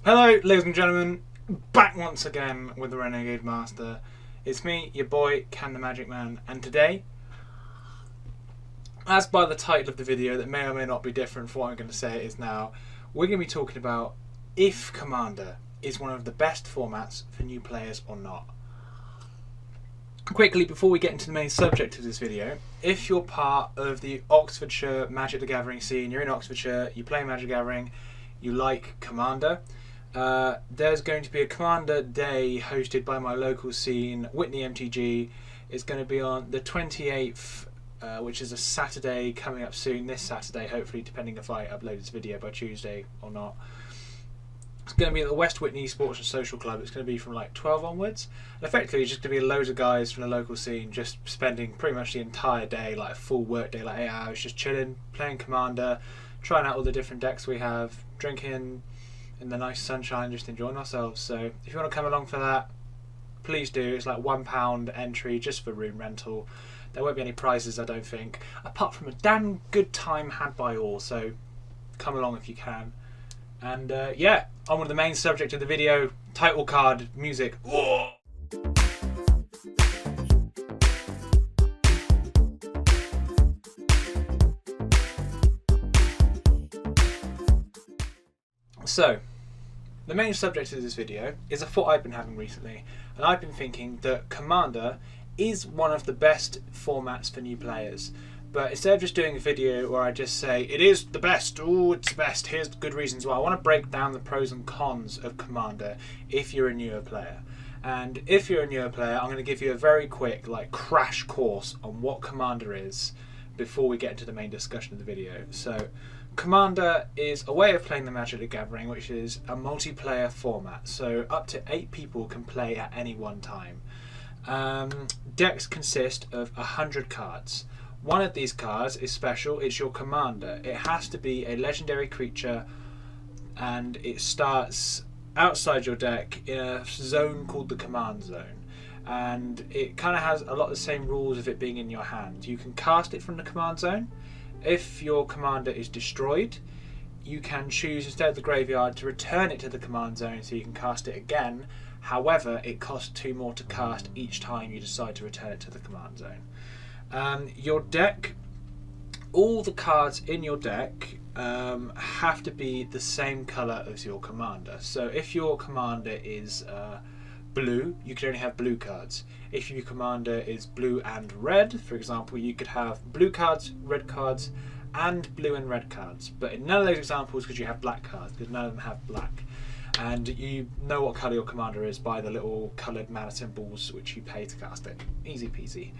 Hello, ladies and gentlemen, back once again with the Renegade Master. It's me, your boy, Can the Magic Man, and today, as by the title of the video that may or may not be different from what I'm going to say it is now, we're going to be talking about if Commander is one of the best formats for new players or not. Quickly, before we get into the main subject of this video, if you're part of the Oxfordshire Magic the Gathering scene, you're in Oxfordshire, you play Magic the Gathering, you like Commander, there's going to be a Commander Day hosted by my local scene, Witney MTG. It's going to be on the 28th, which is a Saturday coming up soon, this Saturday hopefully, depending if I upload this video by Tuesday or not. It's going to be at the West Witney Sports and Social Club. It's going to be from like 12 onwards. And effectively, it's just going to be loads of guys from the local scene just spending pretty much the entire day, like a full work day, like 8 hours, just chilling, playing Commander, trying out all the different decks we have, drinking in the nice sunshine, just enjoying ourselves. So if you want to come along for that, please do. It's like £1 entry just for room rental. There won't be any prizes, I don't think, apart from a damn good time had by all. So come along if you can. And yeah, on with the main subject of the video, title card music. Whoa! So, the main subject of this video is a thought I've been having recently, and I've been thinking that Commander is one of the best formats for new players. But instead of just doing a video where I just say, it is the best, oh it's the best, here's the good reasons why, I want to break down the pros and cons of Commander if you're a newer player. And if you're a newer player, I'm going to give you a very quick crash course on what Commander is before we get into the main discussion of the video. So, Commander is a way of playing the Magic the Gathering, which is a multiplayer format. So up to 8 people can play at any one time. Decks consist of 100 cards. One of these cards is special, it's your Commander. It has to be a legendary creature and it starts outside your deck in a zone called the Command Zone. And it kind of has a lot of the same rules of it being in your hand. You can cast it from the Command Zone. If your Commander is destroyed, you can choose instead of the graveyard to return it to the Command Zone so you can cast it again. However, it costs 2 more to cast each time you decide to return it to the Command Zone. Your deck, all the cards in your deck have to be the same colour as your Commander. So if your Commander is blue, you can only have blue cards. If your Commander is blue and red, for example, you could have blue cards, red cards, and blue and red cards. But in none of those examples could you have black cards, because none of them have black. And you know what colour your Commander is by the little coloured mana symbols which you pay to cast it. Easy peasy.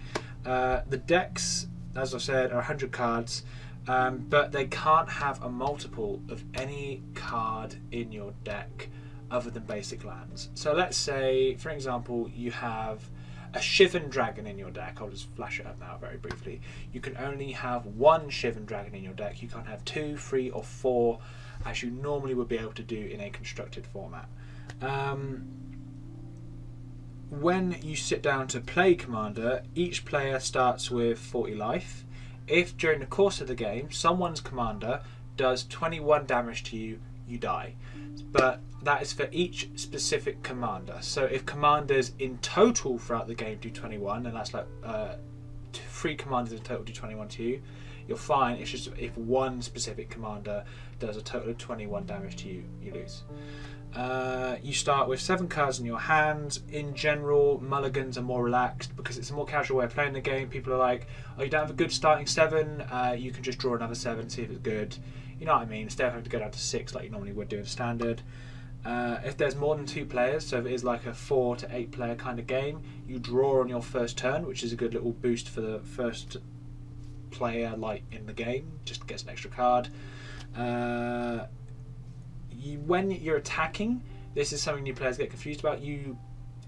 The decks, as I said, are 100 cards, but they can't have a multiple of any card in your deck other than basic lands. So let's say, for example, you have a Shivan Dragon in your deck. I'll just flash it up now very briefly. You can only have 1 Shivan Dragon in your deck. You can't have 2, 3 or 4 as you normally would be able to do in a constructed format. When you sit down to play Commander, each player starts with 40 life. If during the course of the game someone's Commander does 21 damage to you, you die. But that is for each specific Commander. So if Commanders in total throughout the game do 21, and that's like 3 Commanders in total do 21 to you, you're fine. It's just if one specific Commander does a total of 21 damage to you, you lose. You start with 7 cards in your hand. In general, mulligans are more relaxed because it's a more casual way of playing the game. People are like, oh, you don't have a good starting 7, you can just draw another 7, see if it's good. You know what I mean? Instead of having to go down to 6 like you normally would do in standard. If there's more than 2 players, so if it is like a 4 to 8 player kind of game, you draw on your first turn, which is a good little boost for the first player in the game, just gets an extra card. When you're attacking, this is something new players get confused about.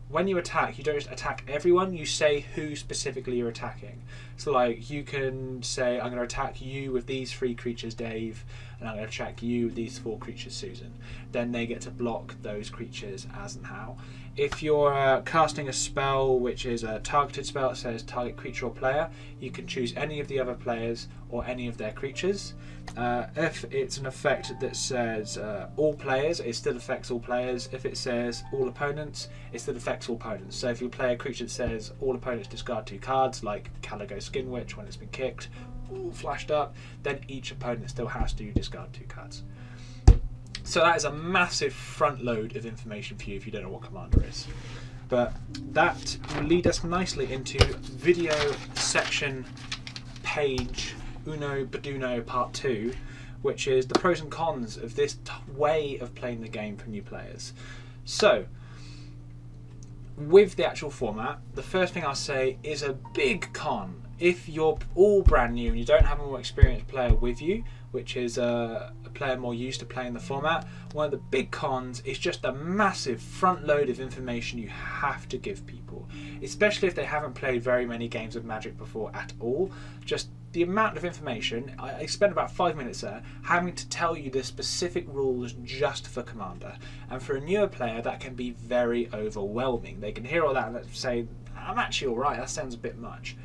When you attack, you don't just attack everyone, you say who specifically you're attacking. So like you can say, I'm going to attack you with these 3 creatures, Dave, and I'm going to attack you with these 4 creatures, Susan. Then they get to block those creatures as and how. If you're casting a spell which is a targeted spell that says target creature or player, you can choose any of the other players or any of their creatures. If it's an effect that says all players, it still affects all players. If it says all opponents, it still affects all opponents. So if you play a creature that says all opponents discard 2 cards, like Caligo Skinwitch when it's been kicked, flashed up, then each opponent still has to discard 2 cards. So that is a massive front load of information for you if you don't know what Commander is. But that will lead us nicely into video section page Uno Baduno Part 2, which is the pros and cons of this way of playing the game for new players. So, with the actual format, the first thing I'll say is a big con. If you're all brand new and you don't have a more experienced player with you, which is a player more used to playing the format, one of the big cons is just the massive front load of information you have to give people, especially if they haven't played very many games of Magic before at all. Just the amount of information, I spent about 5 minutes there having to tell you the specific rules just for Commander, and for a newer player that can be very overwhelming. They can hear all that and say, I'm actually alright, that sounds a bit much.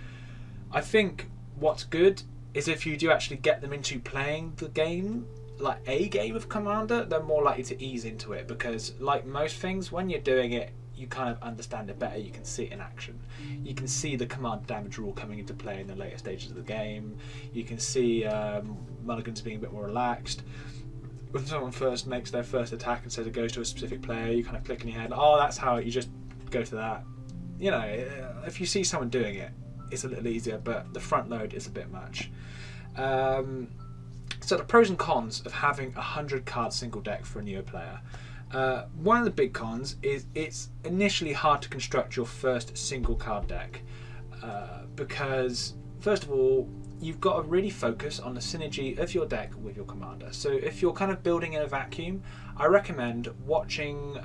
I think what's good is if you do actually get them into playing the game, like a game of Commander, they're more likely to ease into it, because like most things, when you're doing it, you kind of understand it better. You can see it in action. You can see the command damage rule coming into play in the later stages of the game. You can see mulligans being a bit more relaxed. When someone first makes their first attack and says it goes to a specific player, you kind of click in your head, oh, that's how you just go to that. You know, if you see someone doing it, it's a little easier, but the front load is a bit much. So the pros and cons of having a 100 card single deck for a newer player. One of the big cons is it's initially hard to construct your first single card deck, because first of all, you've got to really focus on the synergy of your deck with your commander. So if you're kind of building in a vacuum, I recommend watching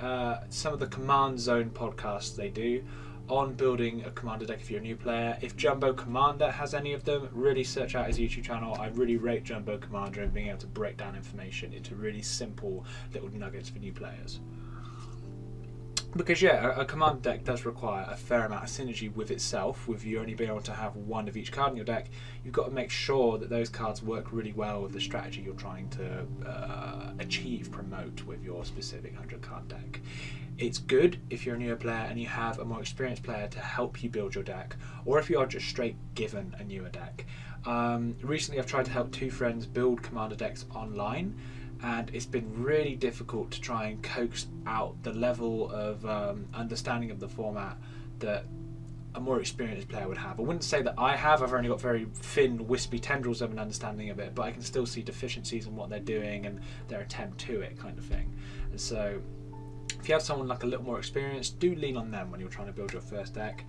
some of the Command Zone podcasts they do on building a commander deck if you're a new player. If Jumbo Commander has any of them, really search out his YouTube channel. I really rate Jumbo Commander and being able to break down information into really simple little nuggets for new players. Because yeah, a commander deck does require a fair amount of synergy with itself. With you only being able to have one of each card in your deck, you've got to make sure that those cards work really well with the strategy you're trying to promote with your specific 100 card deck. It's good if you're a newer player and you have a more experienced player to help you build your deck, or if you are just straight given a newer deck. Recently I've tried to help 2 friends build commander decks online, and it's been really difficult to try and coax out the level of understanding of the format that a more experienced player would have. I wouldn't say that I have. I've only got very thin, wispy tendrils of an understanding of it, but I can still see deficiencies in what they're doing and their attempt to it, kind of thing. And so if you have someone like a little more experienced, do lean on them when you're trying to build your first deck.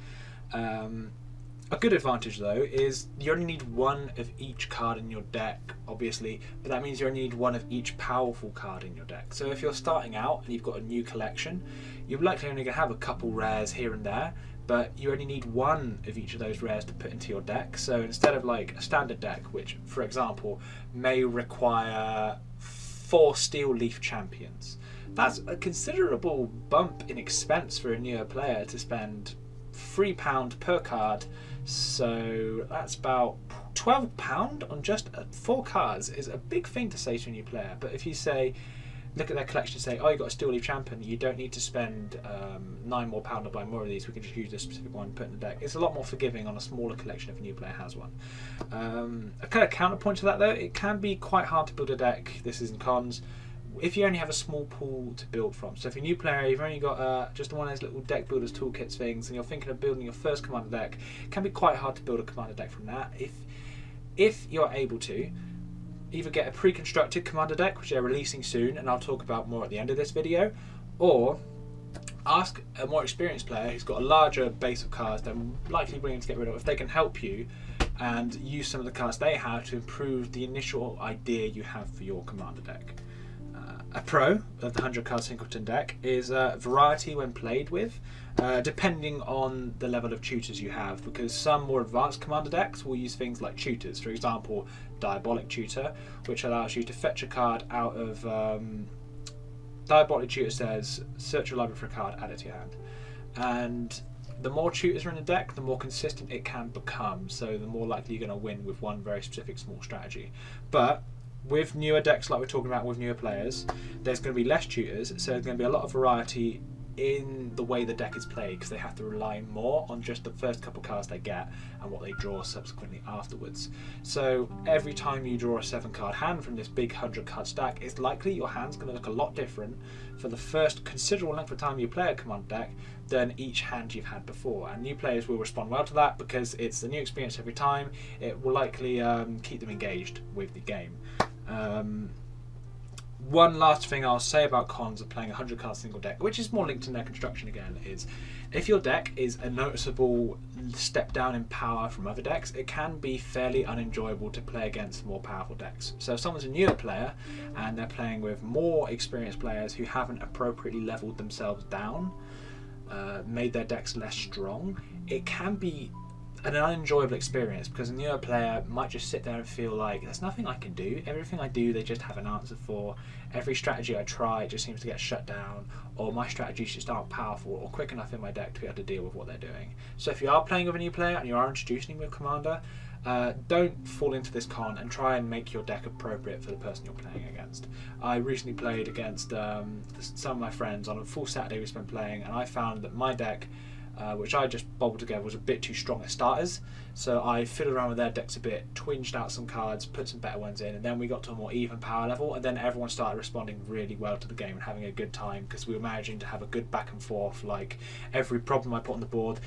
A good advantage though is you only need one of each card in your deck, obviously, but that means you only need one of each powerful card in your deck. So if you're starting out and you've got a new collection, you're likely only going to have a couple rares here and there, but you only need one of each of those rares to put into your deck. So instead of like a standard deck, which for example may require 4 Steel Leaf Champions, that's a considerable bump in expense for a newer player to spend £3 per card. So that's about £12 on just 4 cards. Is a big thing to say to a new player. But if you say, look at their collection and say, oh, you got a Steel Leaf Champion, you don't need to spend £9 more to buy more of these, we can just use this specific one and put in the deck. It's a lot more forgiving on a smaller collection if a new player has one. A kind of counterpoint to that though, it can be quite hard to build a deck. This is in cons. If you only have a small pool to build from. So if you're a new player, you've only got just one of those little deck builders toolkits things, and you're thinking of building your first commander deck, it can be quite hard to build a commander deck from that. If you're able to, either get a pre-constructed commander deck, which they're releasing soon, and I'll talk about more at the end of this video, or ask a more experienced player who's got a larger base of cards they're likely willing to get rid of, if they can help you and use some of the cards they have to improve the initial idea you have for your commander deck. A pro of the 100 card singleton deck is variety when played with, depending on the level of tutors you have, because some more advanced commander decks will use things like tutors. For example, Diabolic Tutor, which allows you to fetch a card out of... Diabolic Tutor says, search your library for a card, add it to your hand. And the more tutors are in the deck, the more consistent it can become, so the more likely you're going to win with one very specific small strategy. But with newer decks, like we're talking about with newer players, there's going to be less tutors, so there's going to be a lot of variety in the way the deck is played, because they have to rely more on just the first couple cards they get and what they draw subsequently afterwards. So every time you draw a 7-card hand from this big 100-card stack, it's likely your hand's going to look a lot different for the first considerable length of time you play a Commander deck than each hand you've had before, and new players will respond well to that because it's a new experience every time. It will likely keep them engaged with the game. One last thing I'll say about cons of playing a 100-card single deck, which is more linked in their construction again, is if your deck is a noticeable step down in power from other decks, it can be fairly unenjoyable to play against more powerful decks. So if someone's a newer player and they're playing with more experienced players who haven't appropriately leveled themselves down, made their decks less strong, it can be an unenjoyable experience, because a newer player might just sit there and feel like there's nothing I can do. Everything I do, they just have an answer for. Every strategy I try, it just seems to get shut down, or my strategies just aren't powerful or quick enough in my deck to be able to deal with what they're doing. So if you are playing with a new player and you are introducing with Commander, don't fall into this con and try and make your deck appropriate for the person you're playing against. I recently played against some of my friends on a full Saturday we spent playing, and I found that my deck, which I just bobbled together, was a bit too strong at starters, so I fiddled around with their decks a bit, twinged out some cards, put some better ones in, and then we got to a more even power level, and then everyone started responding really well to the game and having a good time, because we were managing to have a good back and forth. Like, every problem I put on the board,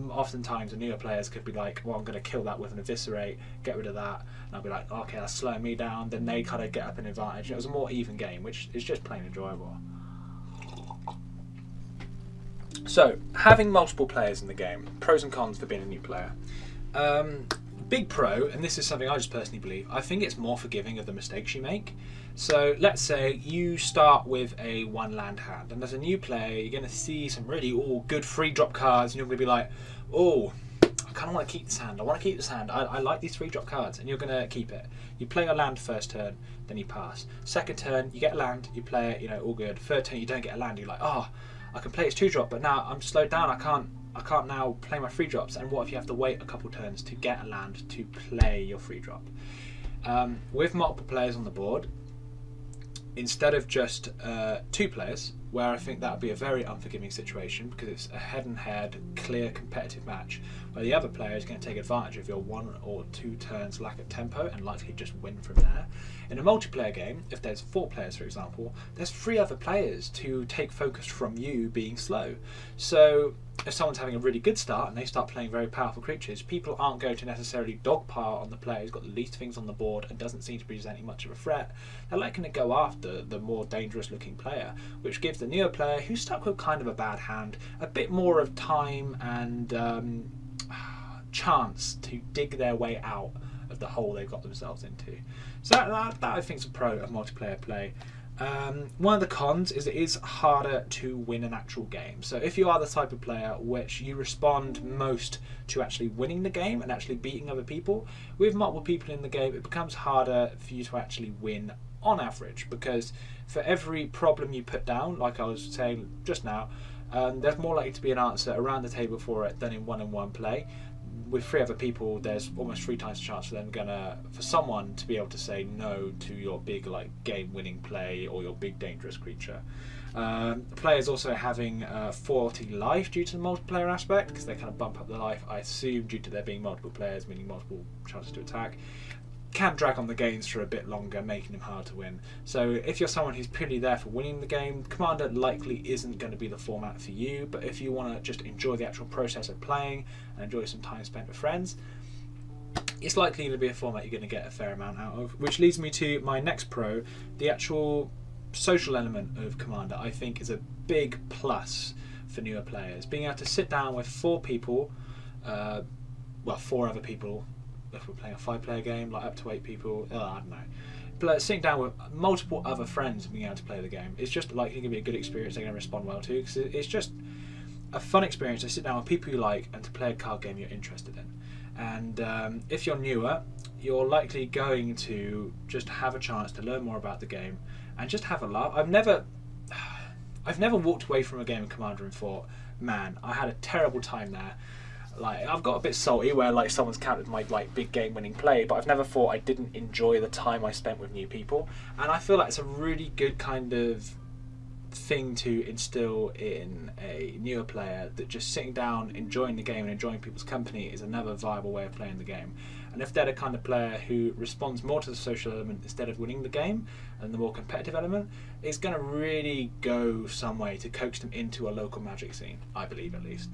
oftentimes the newer players could be like, well, I'm going to kill that with an Eviscerate, get rid of that, and I'll be like, okay, that's slowing me down. Then they kind of get up an advantage. It was a more even game, which is just plain enjoyable. So, having multiple players in the game, pros and cons for being a new player. Big pro, and this is something I just personally believe, I think it's more forgiving of the mistakes you make. So let's say you start with a 1-land hand, and as a new player you're going to see some really good free drop cards, and you're going to be like, oh, I kind of want to keep this hand, I like these 3-drop cards, and you're going to keep it. You play your land first turn, then you pass. Second turn, you get a land, you play it, all good. Third turn, you don't get a land, you're like, oh, I can play its 2-drop, but now I'm slowed down, I can't now play my 3-drops. And what if you have to wait a couple turns to get a land to play your 3-drop? With multiple players on the board, instead of just 2 players, where I think that would be a very unforgiving situation, because it's a head-and-head, clear competitive match, where the other player is going to take advantage of your 1 or 2 turns lack of tempo and likely just win from there. In a multiplayer game, if there's 4 players, for example, there's 3 other players to take focus from you being slow. So if someone's having a really good start and they start playing very powerful creatures, people aren't going to necessarily dogpile on the player who's got the least things on the board and doesn't seem to be presenting much of a threat. They're likely to go after the more dangerous looking player, which gives the newer player who's stuck with kind of a bad hand a bit more of time and chance to dig their way out of the hole they've got themselves into. So that I think is a pro of multiplayer play. One of the cons is it is harder to win an actual game. So if you are the type of player which you respond most to actually winning the game and actually beating other people, with multiple people in the game it becomes harder for you to actually win on average, because for every problem you put down, like I was saying just now, there's more likely to be an answer around the table for it than in one-on-one play. With 3 other people, there's almost 3 times the chance for someone to be able to say no to your big game-winning play or your big dangerous creature. Players also having 40 life due to the multiplayer aspect, because they kind of bump up the life, I assume, due to there being multiple players, meaning multiple chances to attack, can drag on the games for a bit longer, making them hard to win. So if you're someone who's purely there for winning the game, Commander likely isn't going to be the format for you. But if you want to just enjoy the actual process of playing and enjoy some time spent with friends, it's likely to be a format you're going to get a fair amount out of. Which leads me to my next pro, the actual social element of Commander. I think is a big plus for newer players. Being able to sit down with 4 people, 4 other people, if we're playing a 5-player game, like up to 8 people, I don't know. But sitting down with multiple other friends and being able to play the game, it's just likely to be a good experience they're going to respond well to, because it's just a fun experience to sit down with people you like and to play a card game you're interested in. And if you're newer, you're likely going to just have a chance to learn more about the game and just have a laugh. I've never walked away from a game of Commander and thought, man, I had a terrible time there. Like, I've got a bit salty where like someone's counted my like big game winning play, but I've never thought I didn't enjoy the time I spent with new people, and I feel like it's a really good kind of thing to instill in a newer player, that just sitting down, enjoying the game and enjoying people's company is another viable way of playing the game. And if they're the kind of player who responds more to the social element instead of winning the game and the more competitive element, it's going to really go some way to coax them into a local Magic scene, I believe at least.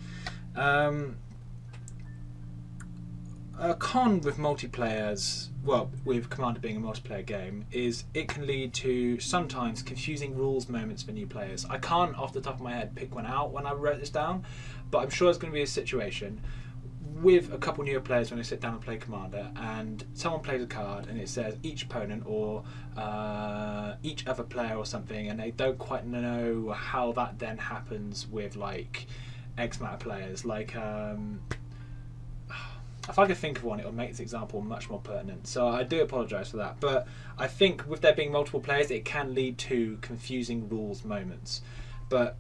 A con with multiplayers, well, with Commander being a multiplayer game, is it can lead to sometimes confusing rules moments for new players. I can't off the top of my head pick one out when I wrote this down, but I'm sure there's going to be a situation with a couple newer players when they sit down and play Commander, and someone plays a card and it says each opponent or each other player or something, and they don't quite know how that then happens with like X amount of players. Like, if I could think of one, it would make this example much more pertinent. So I do apologise for that. But I think with there being multiple players, it can lead to confusing rules moments. But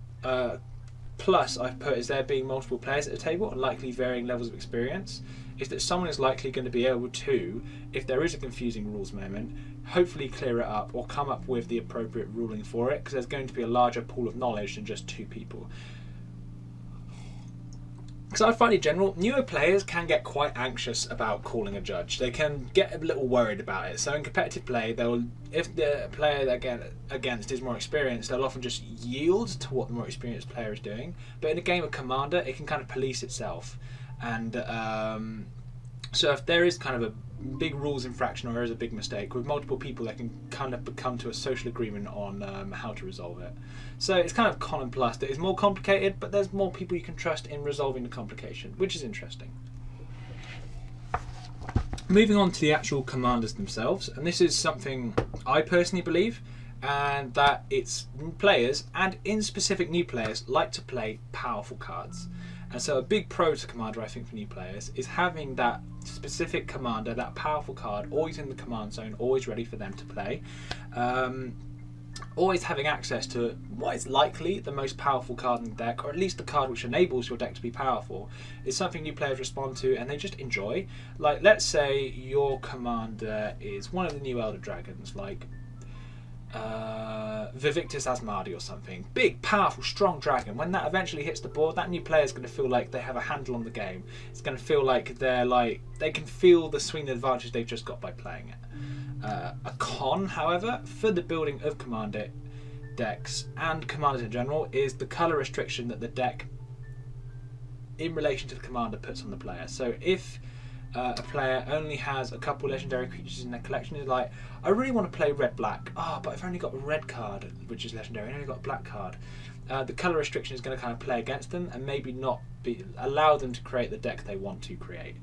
plus, I've put, is there being multiple players at the table and likely varying levels of experience, is that someone is likely going to be able to, if there is a confusing rules moment, hopefully clear it up or come up with the appropriate ruling for it, because there's going to be a larger pool of knowledge than just two people. Because I find in general, newer players can get quite anxious about calling a judge. They can get a little worried about it. So in competitive play, if the player they're against is more experienced, they'll often just yield to what the more experienced player is doing. But in a game of Commander, it can kind of police itself. And so if there is kind of a big rules infraction or there is a big mistake, with multiple people they can kind of come to a social agreement on how to resolve it. So it's kind of con and plus that it's more complicated, but there's more people you can trust in resolving the complication, which is interesting. Moving on to the actual commanders themselves, and this is something I personally believe, and that it's players, and in specific new players, like to play powerful cards. And so a big pro to Commander, I think, for new players is having that specific commander, that powerful card, always in the command zone, always ready for them to play. Always having access to what is likely the most powerful card in the deck, or at least the card which enables your deck to be powerful, is something new players respond to and they just enjoy. Like, let's say your commander is one of the new Elder Dragons, like Vivictus Asmadi or something. Big, powerful, strong dragon. When that eventually hits the board, that new player is going to feel like they have a handle on the game. It's going to feel like they can feel the swing advantage they've just got by playing it. A con, however, for the building of Commander decks and Commanders in general, is the colour restriction that the deck, in relation to the commander, puts on the player. So if a player only has a couple legendary creatures in their collection, is like, I really want to play red-black. But I've only got a red card, which is legendary, and I've only got a black card. The colour restriction is going to kind of play against them and maybe not allow them to create the deck they want to create.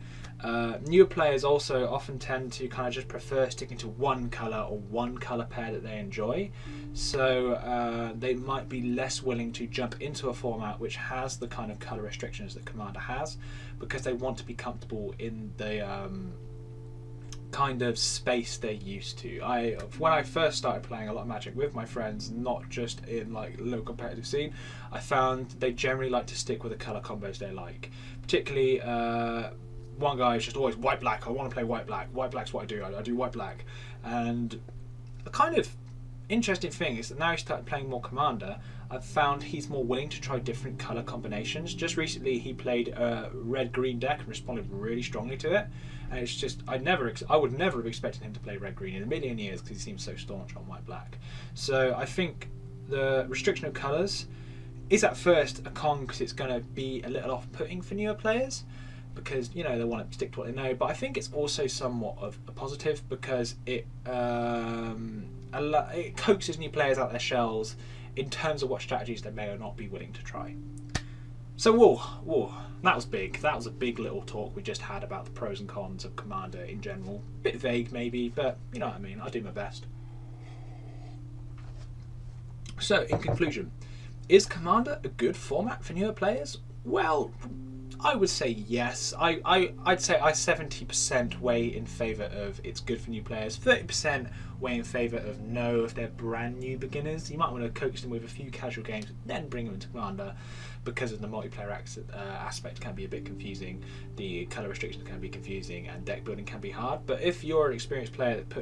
Newer players also often tend to kind of just prefer sticking to one colour or one colour pair that they enjoy. So they might be less willing to jump into a format which has the kind of colour restrictions that Commander has, because they want to be comfortable in the kind of space they're used to. When I first started playing a lot of Magic with my friends, not just in like local competitive scene, I found they generally like to stick with the colour combos they like. Particularly one guy is just always white black. I want to play white black. White black's what I do. I do white black. And a kind of interesting thing is that now he started playing more Commander, I've found he's more willing to try different colour combinations. Just recently he played a red-green deck and responded really strongly to it. And it's just, I would never have expected him to play red-green in a million years, because he seems so staunch on white-black. So I think the restriction of colours is at first a con, because it's going to be a little off-putting for newer players, because they want to stick to what they know. But I think it's also somewhat of a positive, because it coaxes new players out their shells in terms of what strategies they may or not be willing to try. So whoa, that was big. That was a big little talk we just had about the pros and cons of Commander in general. Bit vague maybe, but you know what I mean. I do my best. So in conclusion, is Commander a good format for newer players? Well, I would say yes. I'd say I 70% weigh in favour of it's good for new players. 30% weigh in favour of no if they're brand new beginners. You might want to coach them with a few casual games, then bring them into Commander, because of the multiplayer aspect can be a bit confusing. The colour restrictions can be confusing, and deck building can be hard. But if you're an experienced player that's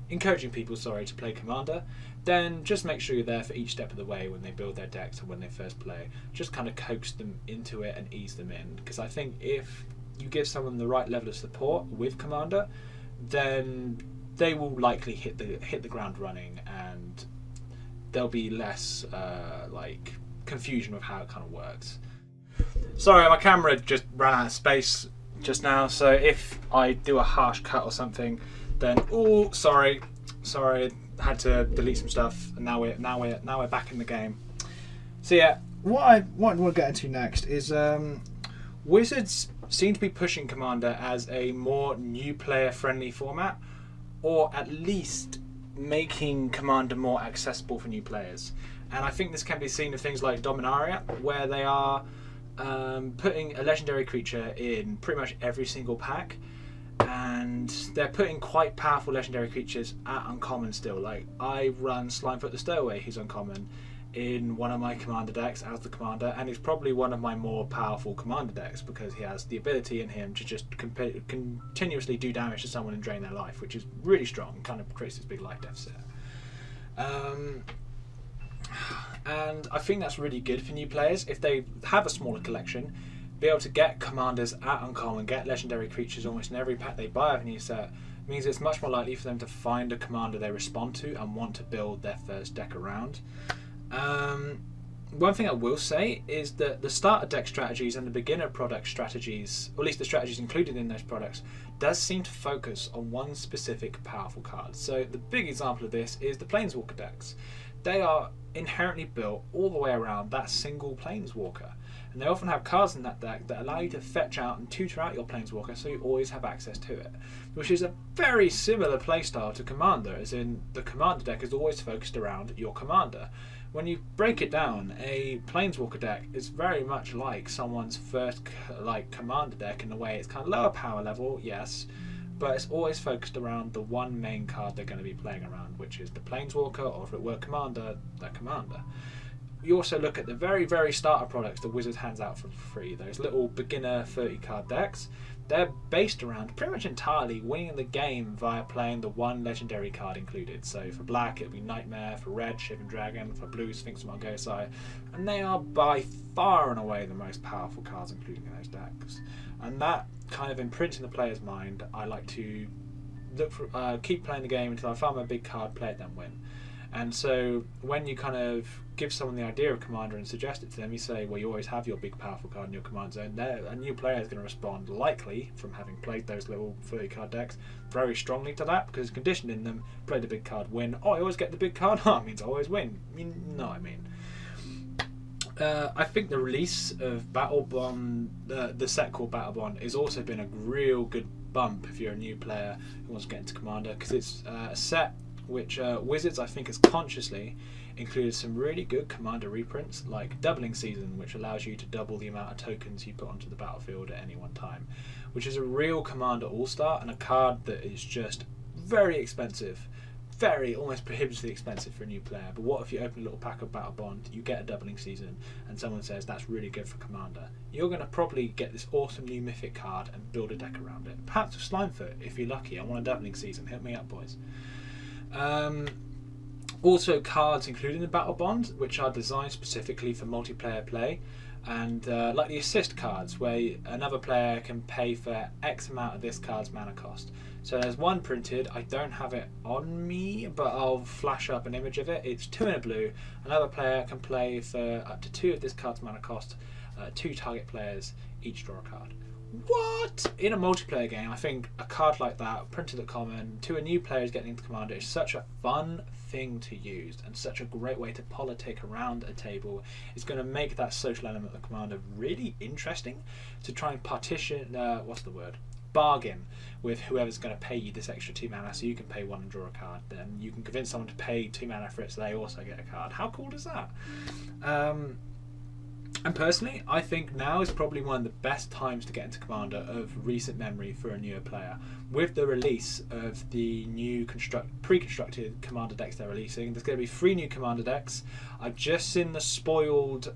encouraging people, to play Commander, then just make sure you're there for each step of the way when they build their decks and when they first play. Just kind of coax them into it and ease them in, because I think if you give someone the right level of support with Commander, then they will likely hit the ground running, and there'll be less like confusion with how it kind of works. Sorry, my camera just ran out of space just now, so if I do a harsh cut or something, then sorry, had to delete some stuff, and now we're back in the game. So yeah, what we'll get into next is Wizards seem to be pushing Commander as a more new player friendly format, or at least making Commander more accessible for new players. And I think this can be seen in things like Dominaria, where they are putting a legendary creature in pretty much every single pack, and they're putting quite powerful legendary creatures at uncommon still. Like, I run Slimefoot the Stowaway, who's uncommon, in one of my Commander decks as the Commander, and he's probably one of my more powerful Commander decks because he has the ability in him to just continuously do damage to someone and drain their life, which is really strong, kind of creates this big life deficit. And I think that's really good for new players if they have a smaller collection. Be able to get Commanders at uncommon, get legendary creatures almost in every pack they buy of a new set, means it's much more likely for them to find a Commander they respond to and want to build their first deck around. One thing I will say is that the starter deck strategies and the beginner product strategies, or at least the strategies included in those products, does seem to focus on one specific powerful card. So the big example of this is the Planeswalker decks. They are inherently built all the way around that single Planeswalker, and they often have cards in that deck that allow you to fetch out and tutor out your Planeswalker, so you always have access to it, which is a very similar playstyle to Commander, as in the Commander deck is always focused around your Commander. When you break it down, a Planeswalker deck is very much like someone's first Commander deck in a way. It's kind of lower power level, yes, but it's always focused around the one main card they're going to be playing around, which is the Planeswalker, or if it were Commander, the Commander. You also look at the very, very starter products that Wizards hands out for free, those little beginner 30 card decks. They're based around pretty much entirely winning the game via playing the one legendary card included. So for black it'll be Nightmare, for red Shivan Dragon, for blue Sphinx of Margosai, and they are by far and away the most powerful cards included in those decks. And that kind of imprints in the player's mind. I like to look for, keep playing the game until I find my big card, play it, then win. And so when you kind of give someone the idea of Commander and suggest it to them, you say, well, you always have your big powerful card in your command zone. A new player is going to respond, likely, from having played those little 30 card decks, very strongly to that, because it's conditioned in them, play the big card, win. Oh, I always get the big card? Oh, it means I always win. You know what I mean. I think the release of Battlebond, the set called Battlebond, has also been a real good bump if you're a new player who wants to get into Commander, because it's a set which Wizards, I think, has consciously included some really good Commander reprints, like Doubling Season, which allows you to double the amount of tokens you put onto the battlefield at any one time, which is a real Commander all-star, and a card that is just very expensive, almost prohibitively expensive for a new player. But what if you open a little pack of Battlebond, you get a Doubling Season, and someone says that's really good for Commander? You're going to probably get this awesome new mythic card and build a deck around it. Perhaps with Slimefoot, if you're lucky. I want a Doubling Season, hit me up, boys. Also cards included in Battlebond, which are designed specifically for multiplayer play, and like the assist cards, where another player can pay for X amount of this card's mana cost. So there's one printed, I don't have it on me, but I'll flash up an image of it. It's 2 in a blue. Another player can play for up to 2 of this card's mana cost. 2 target players each draw a card. What? In a multiplayer game, I think a card like that, printed at common, to a new player getting into Commander, is such a fun thing to use and such a great way to politic around a table. It's going to make that social element of Commander really interesting to try and bargain with whoever's going to pay you this extra 2 mana so you can pay 1 and draw a card. Then you can convince someone to pay 2 mana for it so they also get a card. How cool is that? And personally, I think now is probably one of the best times to get into Commander of recent memory for a newer player. With the release of the new pre-constructed Commander decks they're releasing, there's going to be 3 new Commander decks. I've just seen the spoiled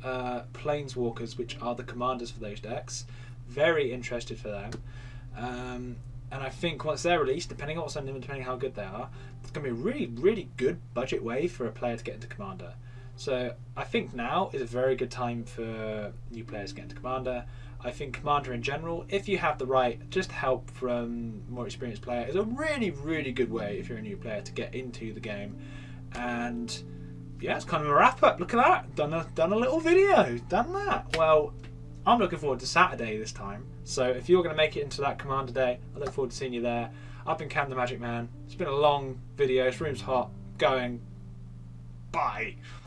Planeswalkers, which are the commanders for those decks. Very interested for them. And I think once they're released, depending on what's on them and depending on how good they are, it's going to be a really, really good budget way for a player to get into Commander. So I think now is a very good time for new players to get into Commander. I think Commander in general, if you have the right just help from more experienced player, is a really, really good way if you're a new player to get into the game. And yeah, it's kind of a wrap up. Look at that, done a little video, done that. Well, I'm looking forward to Saturday this time. So if you're going to make it into that Commander day, I look forward to seeing you there. I've been Cam the Magic Man. It's been a long video. This room's hot. Going. Bye.